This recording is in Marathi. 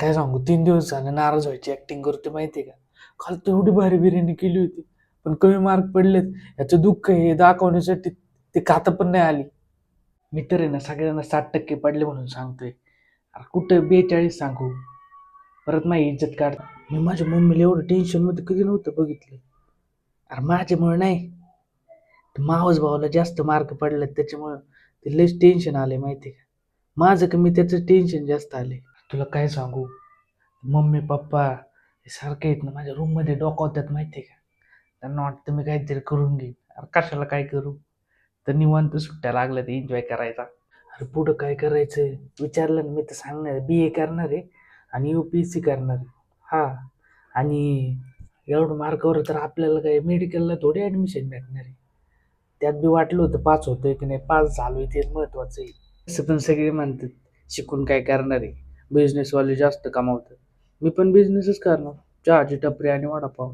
काय सांगू, 3 दिवस झाले नाराज व्हायची ऍक्टिंग करते माहितीये का. काल तर एवढी भारी बिर्याणी केली होती, पण कमी मार्क पडलेत. याचं दुःख हे दाखवण्यासाठी ते खाता पण नाही आली. मी तर आहे ना सगळ्यांना 60% पडले म्हणून सांगतोय. अरे कुठं 42 सांगू, परत माझी इज्जत काढ. मी माझ्या मम्मीला एवढं टेन्शन मध्ये कधी नव्हतं बघितलं. अरे माझ्यामुळे नाही, ते मावस भावाला जास्त मार्क पडलेत त्याच्यामुळं ते लयच टेन्शन आले माहिती का. माझं कमी त्याचं टेन्शन जास्त आले. तुला काय सांगू, मम्मी पप्पा हे सारखे आहेत ना माझ्या रूम मध्ये डोकावतात माहितीये का. त्यांना वाटतं मी काहीतरी करून घेईन. अरे कशाला काय करू, तर निवांत सुट्ट्या लागल्या तर एन्जॉय करायचा. अरे पुढं काय करायचं विचारलं ना, मी तर सांगणार BA करणार आहे आणि UPSC करणार आहे. हा, आणि एवढं मार्कावर तर आपल्याला काय मेडिकलला थोडी ऍडमिशन भेटणार आहे. त्यात बी वाटलं होतं पास होतोय की नाही, पास झालोय ते महत्वाचं आहे. असं पण सगळे म्हणतात शिकून काय करणार आहे, बिझनेसवाले जास्त कमावतात. मी पण बिझनेसच करणार, चहाची टपरी आणि वडापाव.